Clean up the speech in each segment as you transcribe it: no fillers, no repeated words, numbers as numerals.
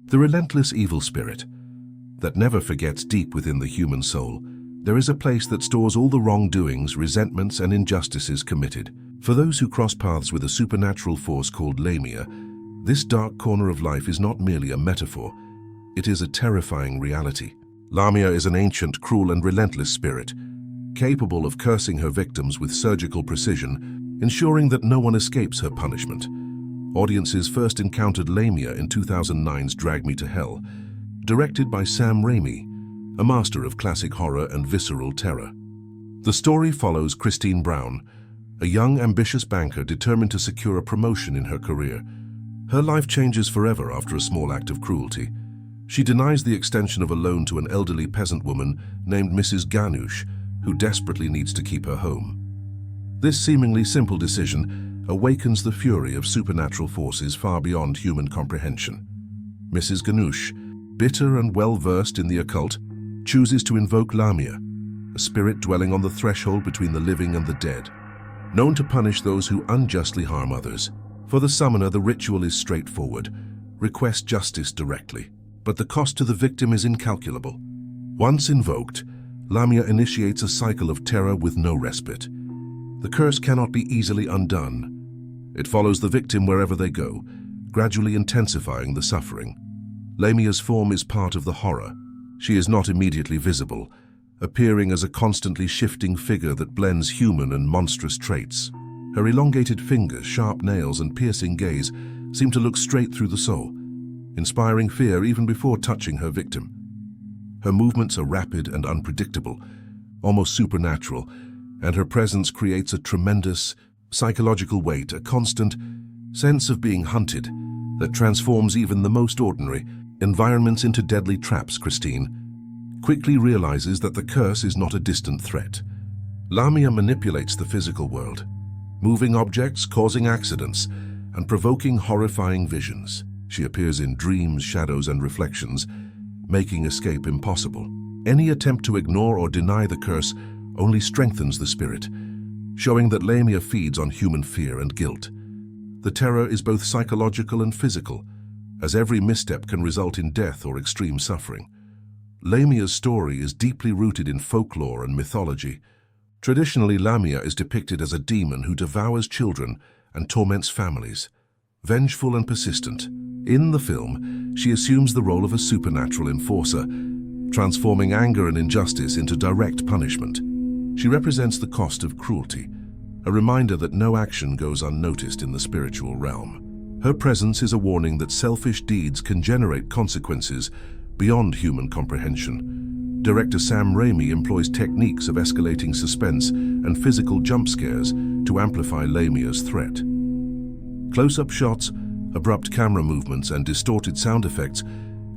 The relentless evil spirit that never forgets. Deep within the human soul, there is a place that stores all the wrongdoings, resentments, and injustices committed. For those who cross paths with a supernatural force called Lamia, this dark corner of life is not merely a metaphor, it is a terrifying reality. Lamia is an ancient, cruel, and relentless spirit, capable of cursing her victims with surgical precision, ensuring that no one escapes her punishment. Audiences first encountered Lamia in 2009's Drag Me to Hell, directed by Sam Raimi, a master of classic horror and visceral terror. The story follows Christine Brown, a young, ambitious banker determined to secure a promotion in her career. Her life changes forever after a small act of cruelty. She denies the extension of a loan to an elderly peasant woman named Mrs. Ganush, who desperately needs to keep her home. This seemingly simple decision awakens the fury of supernatural forces far beyond human comprehension. Mrs. Ganush, bitter and well-versed in the occult, chooses to invoke Lamia, a spirit dwelling on the threshold between the living and the dead, known to punish those who unjustly harm others. For the summoner, the ritual is straightforward: request justice directly. But the cost to the victim is incalculable. Once invoked, Lamia initiates a cycle of terror with no respite. The curse cannot be easily undone. It follows the victim wherever they go, gradually intensifying the suffering. Lamia's form is part of the horror. She is not immediately visible, appearing as a constantly shifting figure that blends human and monstrous traits. Her elongated fingers, sharp nails, and piercing gaze seem to look straight through the soul, inspiring fear even before touching her victim. Her movements are rapid and unpredictable, almost supernatural, and her presence creates a tremendous psychological weight, a constant sense of being hunted that transforms even the most ordinary environments into deadly traps. Christine quickly realizes that the curse is not a distant threat. Lamia manipulates the physical world, moving objects, causing accidents, and provoking horrifying visions. She appears in dreams, shadows, and reflections, making escape impossible. Any attempt to ignore or deny the curse only strengthens the spirit, showing that Lamia feeds on human fear and guilt. The terror is both psychological and physical, as every misstep can result in death or extreme suffering. Lamia's story is deeply rooted in folklore and mythology. Traditionally, Lamia is depicted as a demon who devours children and torments families. Vengeful and persistent, in the film, she assumes the role of a supernatural enforcer, transforming anger and injustice into direct punishment. She represents the cost of cruelty, a reminder that no action goes unnoticed in the spiritual realm. Her presence is a warning that selfish deeds can generate consequences beyond human comprehension. Director Sam Raimi employs techniques of escalating suspense and physical jump scares to amplify Lamia's threat. Close-up shots, abrupt camera movements, and distorted sound effects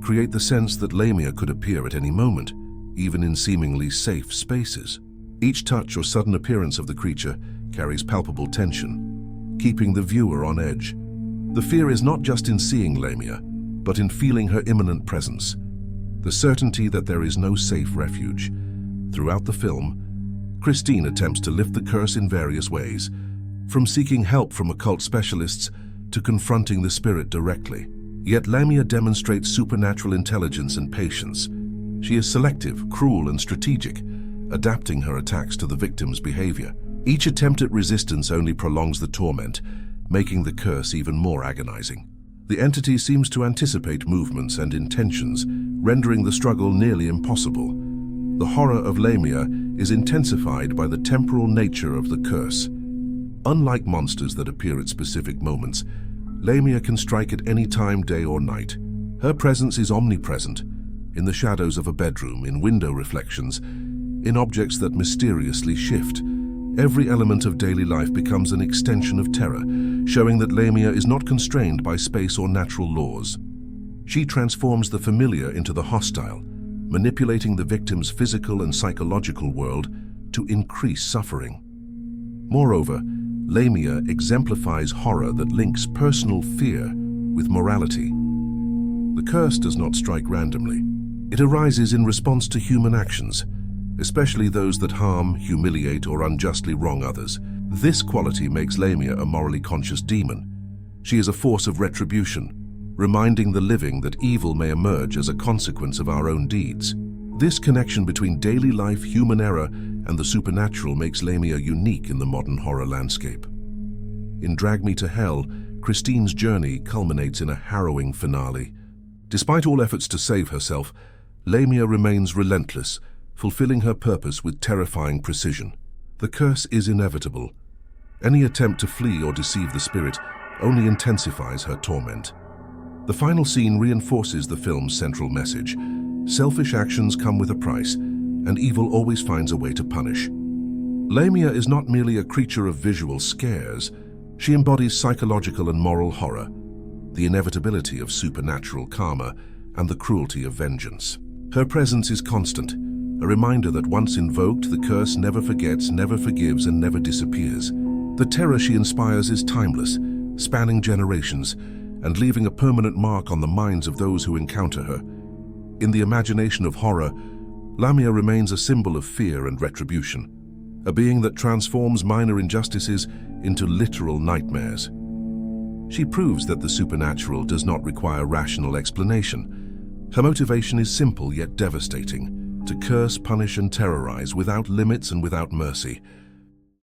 create the sense that Lamia could appear at any moment, even in seemingly safe spaces. Each touch or sudden appearance of the creature carries palpable tension, keeping the viewer on edge. The fear is not just in seeing Lamia, but in feeling her imminent presence, the certainty that there is no safe refuge. Throughout the film, Christine attempts to lift the curse in various ways, from seeking help from occult specialists to confronting the spirit directly. Yet Lamia demonstrates supernatural intelligence and patience. She is selective, cruel, and strategic, adapting her attacks to the victim's behavior. Each attempt at resistance only prolongs the torment, making the curse even more agonizing. The entity seems to anticipate movements and intentions, rendering the struggle nearly impossible. The horror of Lamia is intensified by the temporal nature of the curse. Unlike monsters that appear at specific moments, Lamia can strike at any time, day or night. Her presence is omnipresent, in the shadows of a bedroom, in window reflections, in objects that mysteriously shift. Every element of daily life becomes an extension of terror, showing that Lamia is not constrained by space or natural laws. She transforms the familiar into the hostile, manipulating the victim's physical and psychological world to increase suffering. Moreover, Lamia exemplifies horror that links personal fear with morality. The curse does not strike randomly. It arises in response to human actions, especially those that harm, humiliate, or unjustly wrong others. This quality makes Lamia a morally conscious demon. She is a force of retribution, reminding the living that evil may emerge as a consequence of our own deeds. This connection between daily life, human error, and the supernatural makes Lamia unique in the modern horror landscape. In Drag Me to Hell, Christine's journey culminates in a harrowing finale. Despite all efforts to save herself, Lamia remains relentless, fulfilling her purpose with terrifying precision. The curse is inevitable. Any attempt to flee or deceive the spirit only intensifies her torment. The final scene reinforces the film's central message. Selfish actions come with a price, and evil always finds a way to punish. Lamia is not merely a creature of visual scares. She embodies psychological and moral horror, the inevitability of supernatural karma, and the cruelty of vengeance. Her presence is constant, a reminder that once invoked, the curse never forgets, never forgives, and never disappears. The terror she inspires is timeless, spanning generations, and leaving a permanent mark on the minds of those who encounter her. In the imagination of horror, Lamia remains a symbol of fear and retribution, a being that transforms minor injustices into literal nightmares. She proves that the supernatural does not require rational explanation. Her motivation is simple yet devastating: to curse, punish, and terrorize without limits and without mercy.